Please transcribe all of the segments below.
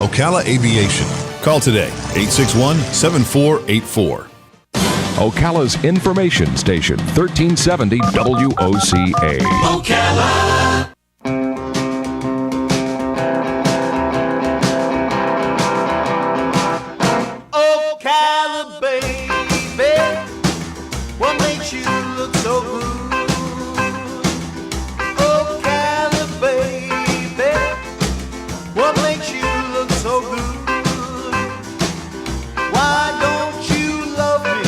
Ocala Aviation. Call today, 861-7484. Ocala's information station, 1370 WOCA. Ocala. Ocala, baby, what makes you look so good? Ocala, baby, what makes you look so good? Why don't you love me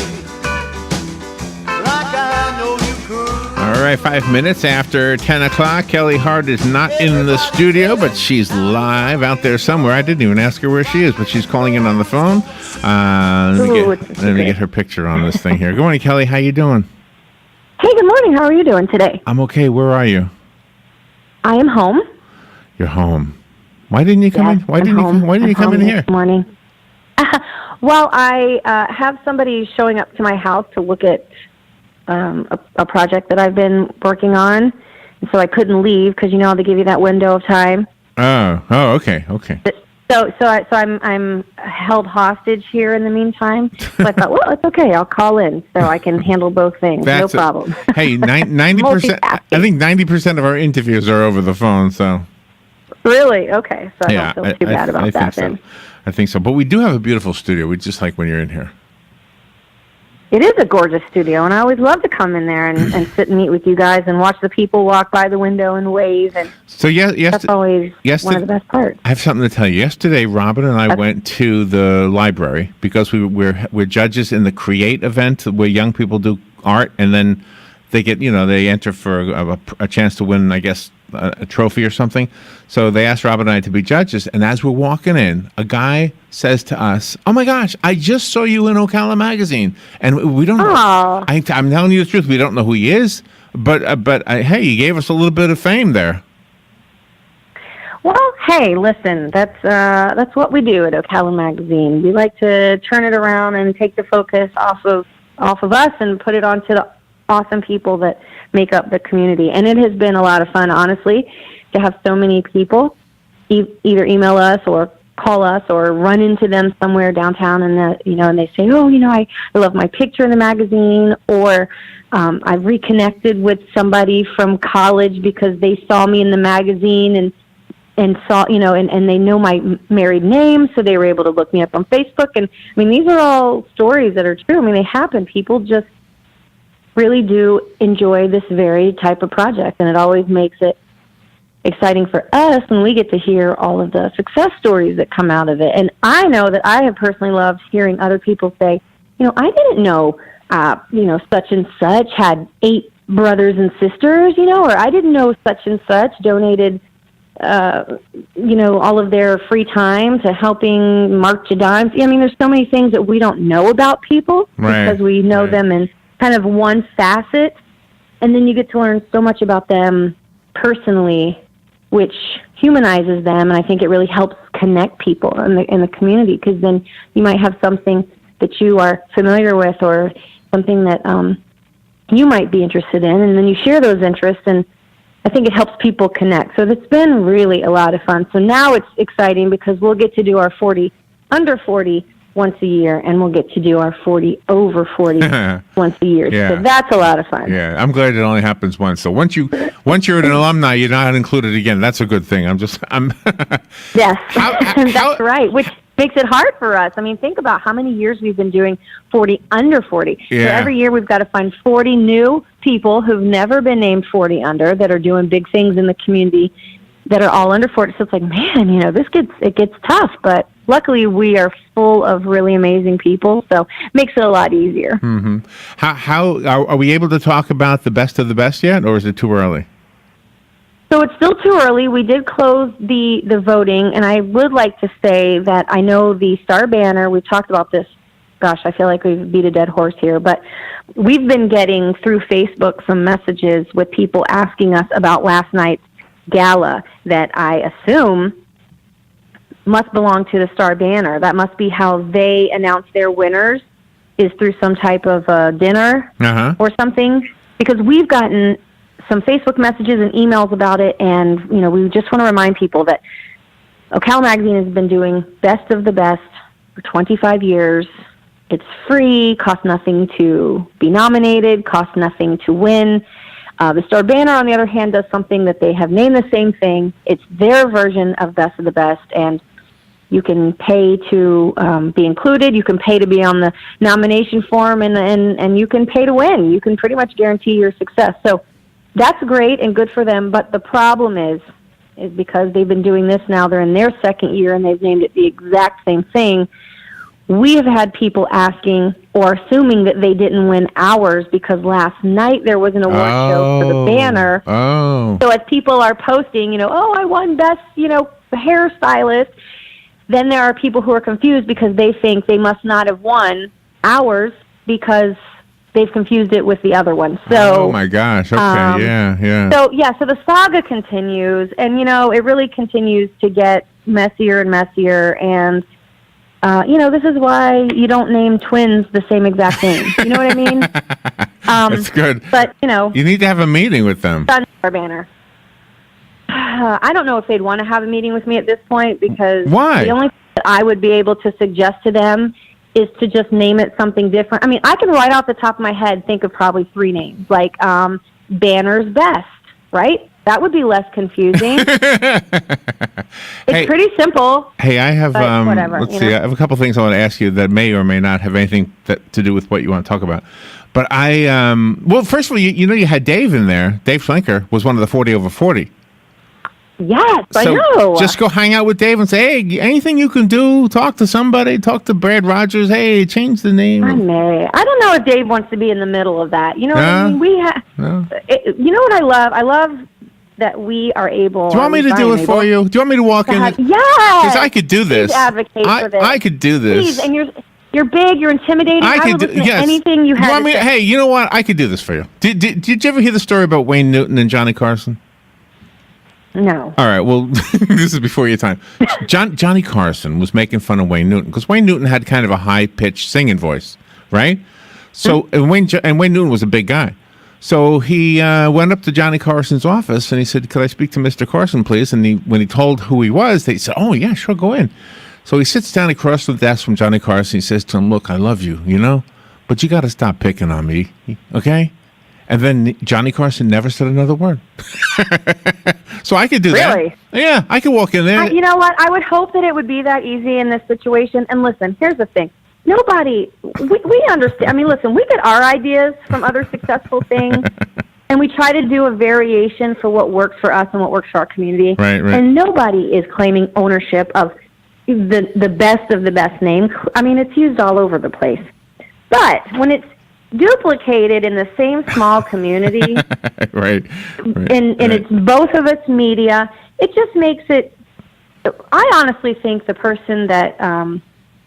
like I know you could? All right, 5 minutes after 10 o'clock. Kelli Hart is not in the studio, but she's live out there somewhere. I didn't even ask her where she is, but she's calling in on the phone. Let me get her picture on this thing here. Good morning, Kelli. How you doing? Hey, good morning. How are you doing today? I'm okay. Where are you? I am home. You're home. Why didn't you come in? Why didn't you come in here? This morning. Well, I have somebody showing up to my house to look at a project that I've been working on, and so I couldn't leave because how they give you that window of time. Oh, okay. So I'm held hostage here in the meantime. So I thought, well, it's okay. I'll call in so I can handle both things. No problem. Hey, 90%. I think 90% of our interviews are over the phone. So. Really? Okay. So I don't feel too bad about that then. I think so. But we do have a beautiful studio. We just like when you're in here. It is a gorgeous studio, and I always love to come in there and sit and meet with you guys and watch the people walk by the window and wave. And so that's always one of the best parts. I have something to tell you. Yesterday, Robin and I went to the library because we're judges in the Create event where young people do art, and then they get they enter for a chance to win, I guess, a trophy or something. So they asked Robin and I to be judges, and as we're walking in, a guy says to us, "Oh my gosh, I just saw you in Ocala magazine," and we don't know. I'm telling you the truth, we don't know who he is, but hey, he gave us a little bit of fame there. Well, hey, listen, that's what we do at Ocala magazine. We like to turn it around and take the focus off of us and put it onto the awesome people that make up the community. And it has been a lot of fun, honestly, to have so many people either email us or call us or run into them somewhere downtown and and they say, I love my picture in the magazine, or I've reconnected with somebody from college because they saw me in the magazine and saw, and they know my married name, so they were able to look me up on Facebook. And I mean, these are all stories that are true. I mean, they happen. People just really do enjoy this very type of project, and it always makes it exciting for us when we get to hear all of the success stories that come out of it. And I know that I have personally loved hearing other people say, I didn't know, such and such had 8 brothers and sisters, or I didn't know such and such donated, all of their free time to helping March of Dimes. I mean, there's so many things that we don't know about people because we know them in kind of one facet, and then you get to learn so much about them personally, which humanizes them, and I think it really helps connect people in the community, because then you might have something that you are familiar with or something that you might be interested in, and then you share those interests, and I think it helps people connect. So it's been really a lot of fun. So now it's exciting because we'll get to do our 40 under 40 once a year, and we'll get to do our 40 over 40 once a year. Yeah. So that's a lot of fun. Yeah, I'm glad it only happens once. So once you're an alumni, you're not included again. That's a good thing. Yes, that's right, which makes it hard for us. I mean, think about how many years we've been doing 40 under 40. Yeah. So every year we've got to find 40 new people who've never been named 40 under that are doing big things in the community that are all under 40. So it's like, man, it gets tough, but luckily we are full of really amazing people, so it makes it a lot easier. Mm-hmm. How are we able to talk about the best of the best yet, or is it too early? So it's still too early. We did close the voting, and I would like to say that I know the Star Banner, we've talked about this, gosh, I feel like we've beat a dead horse here, but we've been getting through Facebook some messages with people asking us about last night's gala that I assume must belong to the Star Banner. That must be how they announce their winners, is through some type of dinner or something, because we've gotten some Facebook messages and emails about it, and we just want to remind people that Ocala Magazine has been doing Best of the Best for 25 years. It's free, costs nothing to be nominated, costs nothing to win. The Star Banner, on the other hand, does something that they have named the same thing. It's their version of Best of the Best, and you can pay to be included. You can pay to be on the nomination form, and you can pay to win. You can pretty much guarantee your success. So that's great and good for them, but the problem is because they've been doing this now, they're in their second year, and they've named it the exact same thing. We have had people asking or assuming that they didn't win ours because last night there was an award show for the banner. Oh. So as people are posting, I won best, hairstylist, then there are people who are confused because they think they must not have won ours because they've confused it with the other one. So, oh my gosh. Okay. Yeah. So the saga continues, and it really continues to get messier and messier, and this is why you don't name twins the same exact name. You know what I mean? That's good. But, you need to have a meeting with them. Star Banner. I don't know if they'd want to have a meeting with me at this point because why? The only thing that I would be able to suggest to them is to just name it something different. I mean, I can right off the top of my head think of probably 3 names, like Banner's Best, right? That would be less confusing. It's pretty simple. Hey, I have whatever, let's see. I have a couple things I want to ask you that may or may not have anything to do with what you want to talk about. But well, first of all, you had Dave in there. Dave Flinker was one of the 40 over 40. Yes, so I know. Just go hang out with Dave and say, hey, anything you can do, talk to somebody, talk to Brad Rogers. Hey, change the name. I may. I don't know if Dave wants to be in the middle of that. You know what I mean? You know what I love? I love that we are able. Do you want me to do it for you? Do you want me to walk in? Yes. Because I could do this. Please advocate for this. I could do this. Please, and you're big, you're intimidating. I would listen to anything you have to say. Hey, you know what? I could do this for you. Did you ever hear the story about Wayne Newton and Johnny Carson? No. All right. Well, this is before your time. Johnny Carson was making fun of Wayne Newton because Wayne Newton had kind of a high-pitched singing voice, right? So and Wayne Newton was a big guy. So he went up to Johnny Carson's office and he said, "Could I speak to Mr. Carson, please?" And when he told who he was, they said, "Oh yeah, sure, go in." So he sits down across the desk from Johnny Carson. He says to him, "Look, I love you, but you got to stop picking on me, okay?" And then Johnny Carson never said another word. So I could do that. Really? Yeah, I could walk in there. You know what? I would hope that it would be that easy in this situation. And listen, here's the thing. We understand. I mean, listen, we get our ideas from other successful things, and we try to do a variation for what works for us and what works for our community. Right. And nobody is claiming ownership of the best of the best name. I mean, it's used all over the place. But when it's duplicated in the same small community, right. And it's both of its media, it just makes it. I honestly think the person that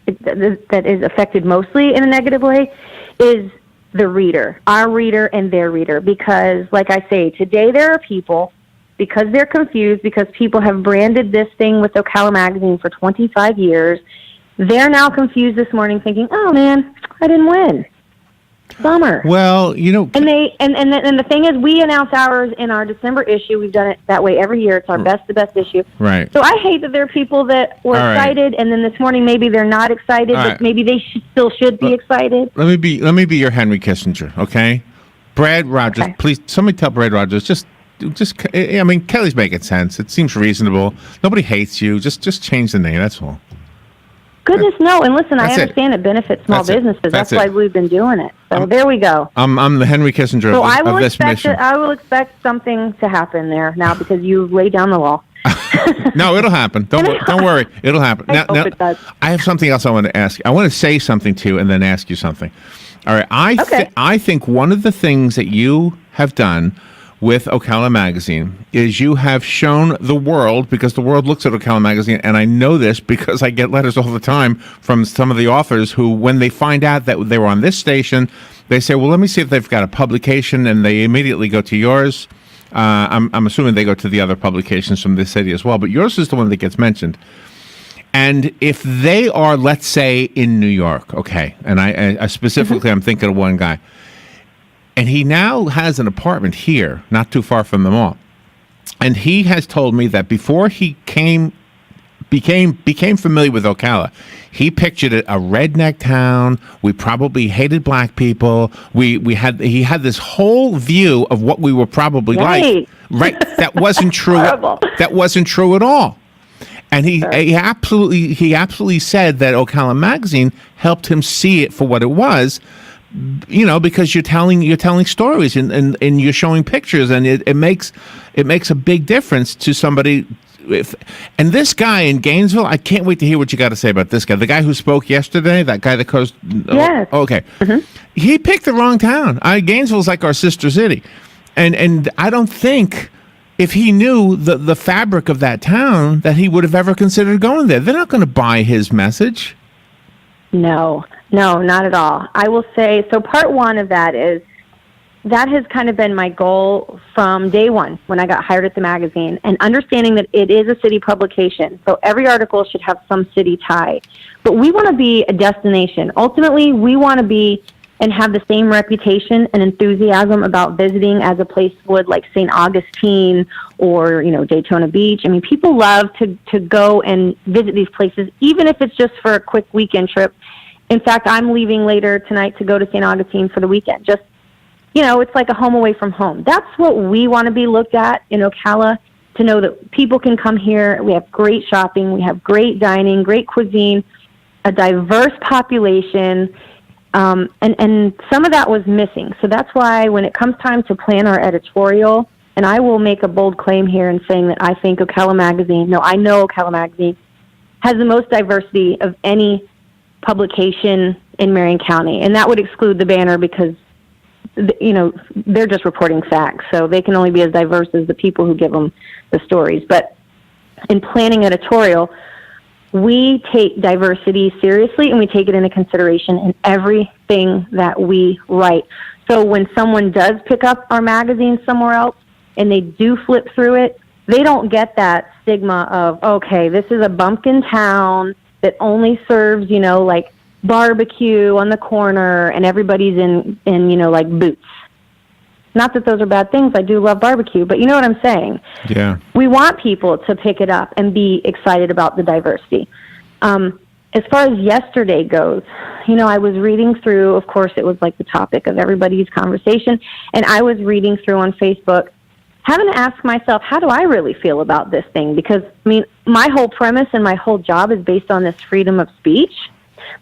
is affected mostly in a negative way is the reader, our reader and their reader, because, like I say, today there are people, because they're confused, because people have branded this thing with Ocala Magazine for 25 years, they're now confused this morning thinking, oh man, I didn't win. Bummer. Well, and the thing is, we announce ours in our December issue. We've done it that way every year. It's our the best issue. Right. So I hate that there are people that were excited, and then this morning maybe they're not excited, but maybe they should be excited. Let me be your Henry Kissinger, okay? Brad Rogers, please. Somebody tell Brad Rogers just. I mean, Kelly's making sense. It seems reasonable. Nobody hates you. Just change the name. That's all. Goodness, no. And listen, I understand it benefits small businesses. That's why we've been doing it. So there we go. I'm the Henry Kissinger of this mission. I will expect something to happen there now because you laid down the law. No, it'll happen. Don't worry. It'll happen. I hope it does. I have something else I want to ask. I want to say something to you and then ask you something. All right. I think one of the things that you have done with Ocala Magazine is you have shown the world, because the world looks at Ocala Magazine, and I know this because I get letters all the time from some of the authors who, when they find out that they were on this station, they say, well, let me see if they've got a publication, and they immediately go to yours. I'm assuming they go to the other publications from this city as well, but yours is the one that gets mentioned. And if they are, let's say, in New York, okay, and I specifically, I'm thinking of one guy, and he now has an apartment here, not too far from the mall. And he has told me that before he became familiar with Ocala. He pictured it a redneck town. We probably hated black people. He had this whole view of what we were probably like. Right. That wasn't true. That wasn't true at all. And he absolutely said that Ocala magazine helped him see it for what it was. Because you're telling stories and you're showing pictures, and it makes a big difference to somebody. And this guy in Gainesville, I can't wait to hear what you got to say about this guy. The guy who spoke yesterday, that guy that goes, yes. Okay, he picked the wrong town. Gainesville's like our sister city, and I don't think if he knew the fabric of that town that he would have ever considered going there. They're not going to buy his message. No, not at all. I will say, so part one of that is, that has kind of been my goal from day one when I got hired at the magazine, and understanding that it is a city publication. So every article should have some city tie. But we want to be a destination. Ultimately, we want to be and have the same reputation and enthusiasm about visiting as a place would, like St. Augustine or, Daytona Beach. I mean, people love to go and visit these places, even if it's just for a quick weekend trip. In fact, I'm leaving later tonight to go to St. Augustine for the weekend. Just, it's like a home away from home. That's what we want to be looked at in Ocala, to know that people can come here. We have great shopping. We have great dining, great cuisine, a diverse population. And some of that was missing. So that's why when it comes time to plan our editorial, and I will make a bold claim here in saying that I think I know Ocala Magazine has the most diversity of any publication in Marion County. And that would exclude the Banner, because, they're just reporting facts. So they can only be as diverse as the people who give them the stories. But in planning editorial, we take diversity seriously, and we take it into consideration in everything that we write. So when someone does pick up our magazine somewhere else and they do flip through it, they don't get that stigma of, okay, this is a bumpkin town that only serves, like barbecue on the corner, and everybody's in like boots. Not that those are bad things. I do love barbecue, but you know what I'm saying? Yeah. We want people to pick it up and be excited about the diversity. As far as yesterday goes, I was reading through, of course, it was like the topic of everybody's conversation, and I was reading through on Facebook, having to ask myself, how do I really feel about this thing? Because, my whole premise and my whole job is based on this freedom of speech,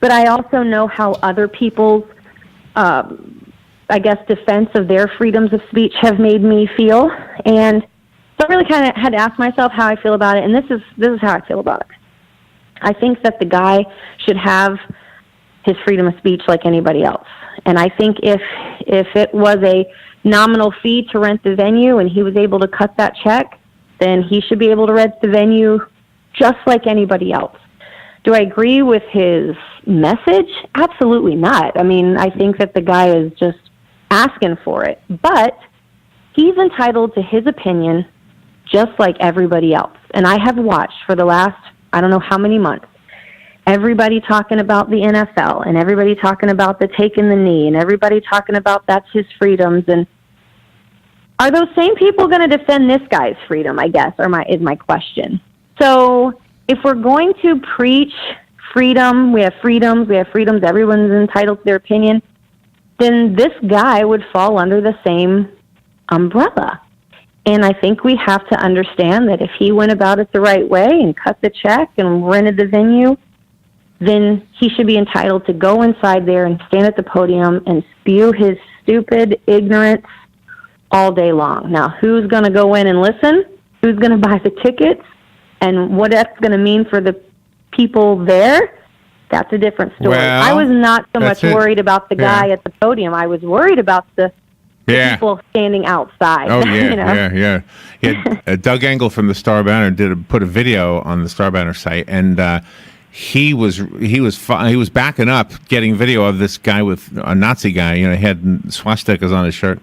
but I also know how other people's defense of their freedoms of speech have made me feel. And so I really kind of had to ask myself how I feel about it. And this is how I feel about it. I think that the guy should have his freedom of speech like anybody else. And I think if it was a nominal fee to rent the venue and he was able to cut that check, then he should be able to rent the venue just like anybody else. Do I agree with his message? Absolutely not. I think that the guy is just asking for it, but he's entitled to his opinion just like everybody else. And I have watched for the last, I don't know how many months, everybody talking about the NFL, and everybody talking about the taking the knee, and everybody talking about that's his freedoms. And are those same people going to defend this guy's freedom, I guess, is my question. So if we're going to preach freedom, we have freedoms, everyone's entitled to their opinion, then this guy would fall under the same umbrella. And I think we have to understand that if he went about it the right way and cut the check and rented the venue, then he should be entitled to go inside there and stand at the podium and spew his stupid ignorance all day long. Now, who's going to go in and listen? Who's going to buy the tickets? And what that's going to mean for the people there? That's a different story. Well, I was not so much worried about the guy at the podium. I was worried about the people standing outside. Oh, yeah, yeah. Doug Engel from the Star Banner put a video on the Star Banner site, and he was backing up, getting video of this guy with a Nazi guy. He had swastikas on his shirt,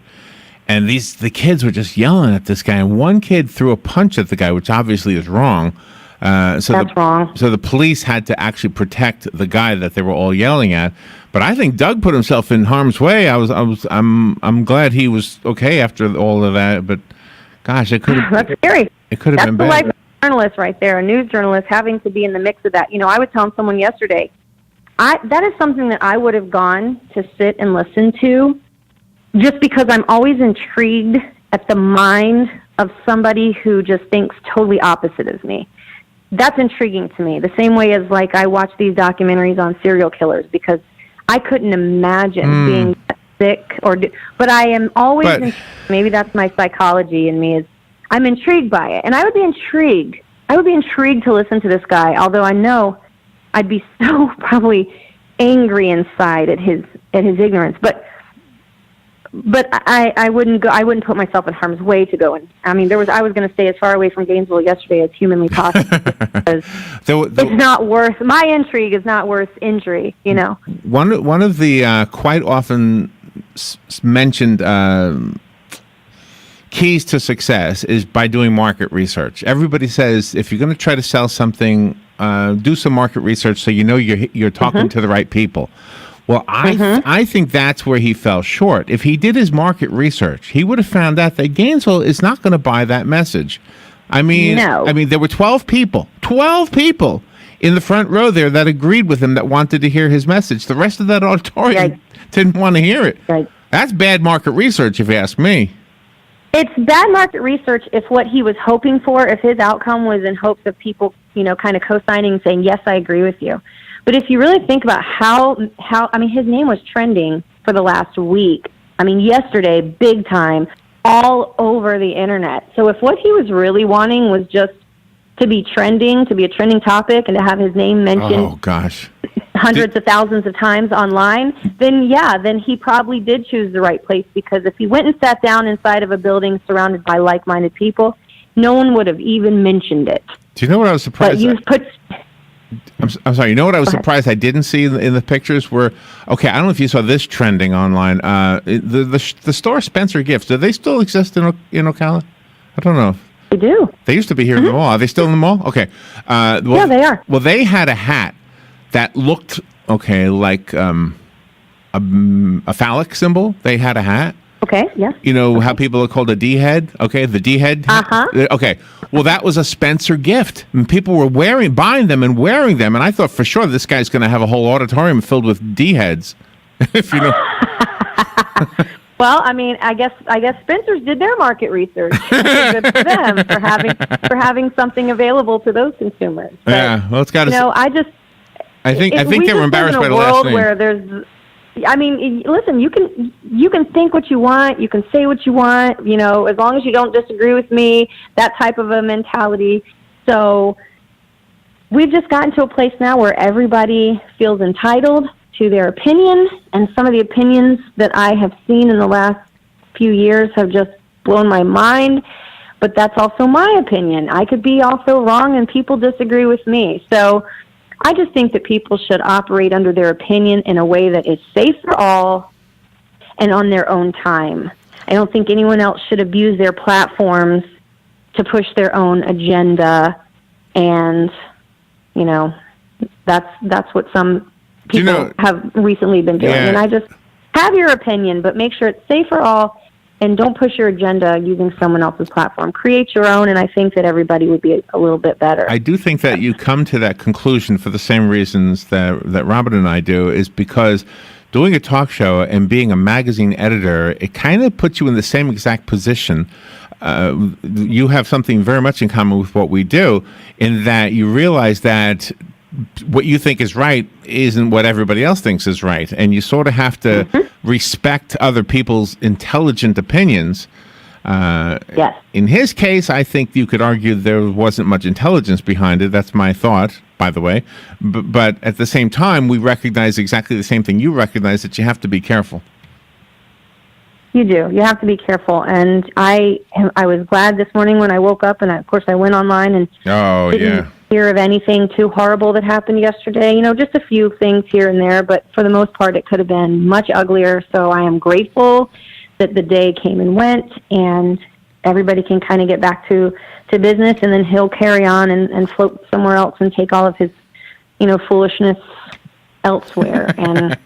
and the kids were just yelling at this guy. And one kid threw a punch at the guy, which obviously is wrong. That's wrong. So the police had to actually protect the guy that they were all yelling at. But I think Doug put himself in harm's way. I'm glad he was okay after all of that. But gosh, it could have. That's scary. It could have been bad. journalist right there, a news journalist, having to be in the mix of that. I was telling someone yesterday, that is something that I would have gone to sit and listen to, just because I'm always intrigued at the mind of somebody who just thinks totally opposite of me. That's intriguing to me. The same way as, like, I watch these documentaries on serial killers, because I couldn't imagine being sick but I am always maybe that's my psychology in me, is I'm intrigued by it. And I would be intrigued to listen to this guy, although I know I'd be so probably angry inside at his ignorance. But I wouldn't put myself in harm's way to go. And I mean, I was going to stay as far away from Gainesville yesterday as humanly possible, because it's not worth, my intrigue is not worth injury, One of the quite often mentioned keys to success is by doing market research. Everybody says if you're going to try to sell something, do some market research so you're talking to the right people. Well, I think that's where he fell short. If he did his market research, he would have found out that Gainesville is not going to buy that message. I mean, there were 12 people in the front row there that agreed with him, that wanted to hear his message. The rest of that auditorium didn't want to hear it. Right. That's bad market research, if you ask me. It's bad market research if what he was hoping for, if his outcome was in hopes of people, kind of co-signing and saying, yes, I agree with you. But if you really think about how his name was trending for the last week. Yesterday, big time, all over the internet. So if what he was really wanting was just to be trending, to be a trending topic, and to have his name mentioned hundreds of thousands of times online, then he probably did choose the right place, because if he went and sat down inside of a building surrounded by like-minded people, no one would have even mentioned it. Do you know what I was surprised I'm sorry. You know what I was surprised I didn't see in the pictures were, I don't know if you saw this trending online. The store Spencer Gifts, do they still exist in Ocala? I don't know. They do. They used to be here in the mall. Are they still in the mall? Okay. Yeah, they are. Well, they had a hat that looked like a phallic symbol. They had a hat. Okay, yes. You know how people are called a D-head? Okay, the D-head? Okay. Well, that was a Spencer gift. And people were buying them and wearing them. And I thought for sure this guy's going to have a whole auditorium filled with D-heads. If you know. Well, I guess Spencer's did their market research. Good for them for having something available to those consumers. But, yeah, well, it's got to. I think they were embarrassed by the last name. Where there's, listen, you can think what you want, you can say what you want, as long as you don't disagree with me, that type of a mentality. So we've just gotten to a place now where everybody feels entitled to their opinion, and some of the opinions that I have seen in the last few years have just blown my mind, but that's also my opinion. I could be also wrong and people disagree with me. So I just think that people should operate under their opinion in a way that is safe for all and on their own time. I don't think anyone else should abuse their platforms to push their own agenda, and that's what some people have recently been doing. And I just have your opinion, but make sure it's safe for all. And don't push your agenda using someone else's platform. Create your own, and I think that everybody would be a little bit better. I do think that you come to that conclusion for the same reasons that Robin and I do, is because doing a talk show and being a magazine editor, it kind of puts you in the same exact position. You have something very much in common with what we do, in that you realize that what you think is right isn't what everybody else thinks is right. And you sort of have to respect other people's intelligent opinions. Yes. In his case, I think you could argue there wasn't much intelligence behind it. That's my thought, by the way. But at the same time, we recognize exactly the same thing you recognize, that you have to be careful. You do. You have to be careful. And I was glad this morning when I woke up, and of course I went online and didn't hear of anything too horrible that happened yesterday. Just a few things here and there, but for the most part it could have been much uglier. So I am grateful that the day came and went, and everybody can kind of get back to business, and then he'll carry on and float somewhere else and take all of his, foolishness elsewhere. And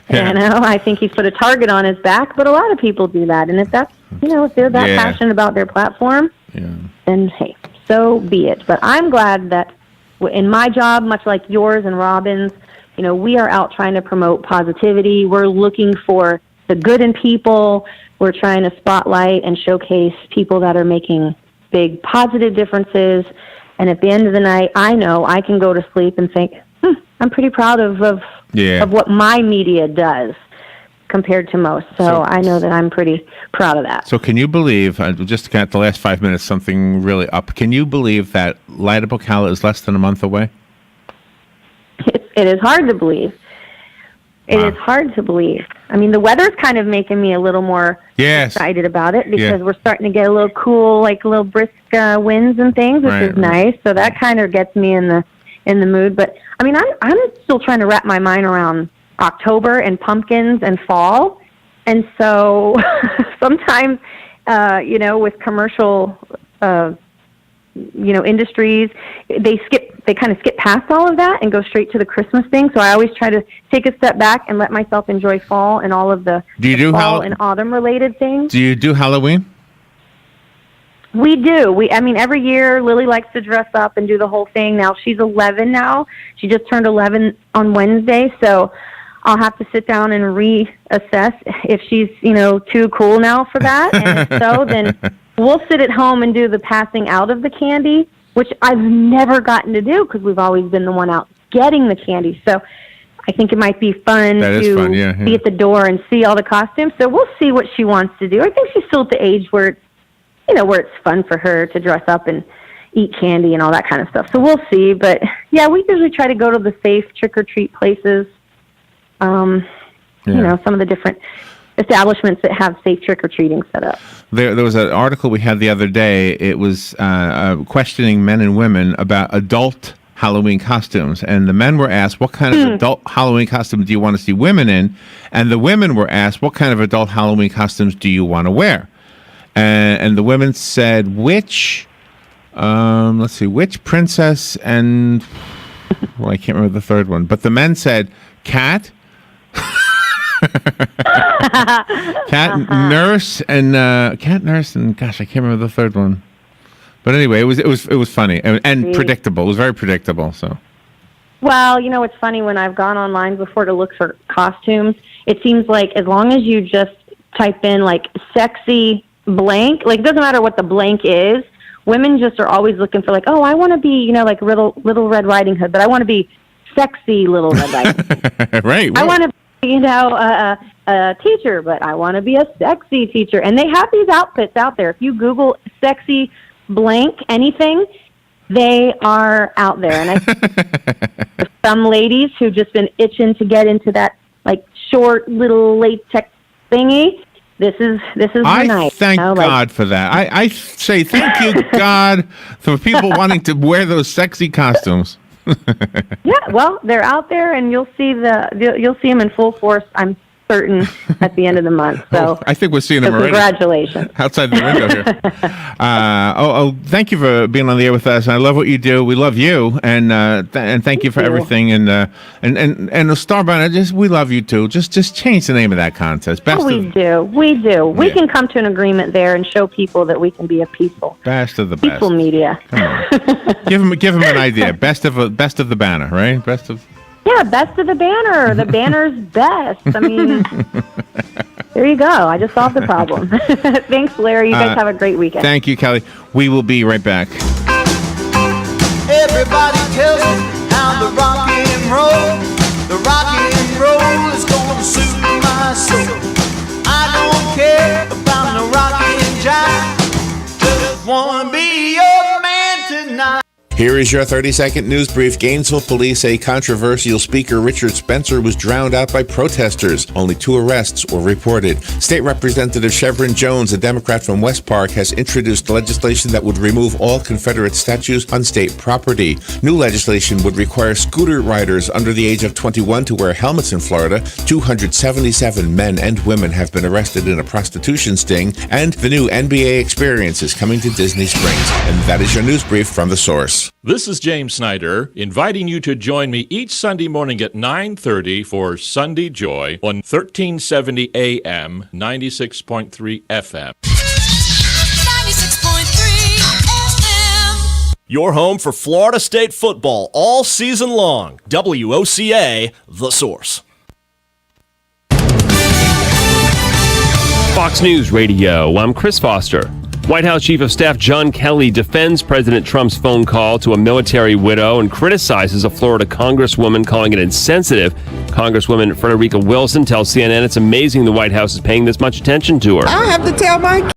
I think he's put a target on his back, but a lot of people do that. And if that's, if they're that passionate about their platform, then hey, so be it. But I'm glad that in my job, much like yours and Robin's, we are out trying to promote positivity. We're looking for the good in people. We're trying to spotlight and showcase people that are making big positive differences. And at the end of the night, I know I can go to sleep and think, I'm pretty proud of what my media does compared to most. So I know that I'm pretty proud of that. So can you believe, just got the last 5 minutes, something really up. Can you believe that Light Up Ocala is less than a month away? It is hard to believe. It is hard to believe. I mean, the weather's kind of making me a little more excited about it because we're starting to get a little cool, like a little brisk winds and things, which is nice. So that kind of gets me in the mood. But I mean, I'm still trying to wrap my mind around October and pumpkins and fall, and so sometimes, with commercial, industries, they kind of skip past all of that and go straight to the Christmas thing. So I always try to take a step back and let myself enjoy fall and all of the fall and autumn related things. Do you do Halloween? We do. Every year Lily likes to dress up and do the whole thing. Now she's 11 now. She just turned 11 on Wednesday, so I'll have to sit down and reassess if she's, too cool now for that. And if so, then we'll sit at home and do the passing out of the candy, which I've never gotten to do because we've always been the one out getting the candy. So I think it might be fun to be at the door and see all the costumes. So we'll see what she wants to do. I think she's still at the age where it's fun for her to dress up and eat candy and all that kind of stuff. So we'll see. But yeah, we usually try to go to the safe trick-or-treat places. Some of the different establishments that have safe trick-or-treating set up. There was an article we had the other day. It was questioning men and women about adult Halloween costumes. And the men were asked, what kind of adult Halloween costume do you want to see women in? And the women were asked, what kind of adult Halloween costumes do you want to wear? And the women said, which princess and... Well, I can't remember the third one. But the men said, cat... cat nurse and gosh, I can't remember the third one. But anyway, it was funny and predictable. It was very predictable. So, well, it's funny when I've gone online before to look for costumes. It seems like as long as you just type in like sexy blank, like it doesn't matter what the blank is. Women just are always looking for like, oh, I want to be like Little Red Riding Hood, but I want to be sexy Little Red Riding Hood. Right. I want to. A teacher, but I want to be a sexy teacher. And they have these outfits out there. If you Google sexy blank anything, they are out there. And I think some ladies who've just been itching to get into that like short little latex thingy. This is the night. Thank God for that. I say thank you, God, for people wanting to wear those sexy costumes. Yeah, well, they're out there, and you'll see them in full force. I'm certain at the end of the month. So I think we're seeing them already. Congratulations! Outside the window here. Thank you for being on the air with us. I love what you do. We love you, and thank you for everything. And Starbound, we love you too. Just change the name of that contest. We do. We can come to an agreement there and show people that we can be a peaceful. Best of the peaceful best. Media. Come on. give them an idea. Best of the banner, right? Best of the banner. The banner's best. I mean, there you go. I just solved the problem. Thanks, Larry. You guys have a great weekend. Thank you, Kelly. We will be right back. Everybody tells me how the rock and roll is gonna suit my soul. I don't care about no rock and jive. Just wanna be your man tonight. Here is your 30-second news brief. Gainesville police say controversial speaker Richard Spencer was drowned out by protesters. Only 2 arrests were reported. State Representative Chevron Jones, a Democrat from West Park, has introduced legislation that would remove all Confederate statues on state property. New legislation would require scooter riders under the age of 21 to wear helmets in Florida. 277 men and women have been arrested in a prostitution sting. And the new NBA experience is coming to Disney Springs. And that is your news brief from The Source. This is James Snyder, inviting you to join me each Sunday morning at 9:30 for Sunday Joy on 1370 AM, 96.3 FM. 96.3 FM. Your home for Florida State football all season long. WOCA, The Source. Fox News Radio, I'm Chris Foster. White House Chief of Staff John Kelly defends President Trump's phone call to a military widow and criticizes a Florida congresswoman, calling it insensitive. Congresswoman Frederica Wilson tells CNN it's amazing the White House is paying this much attention to her. I have to tell my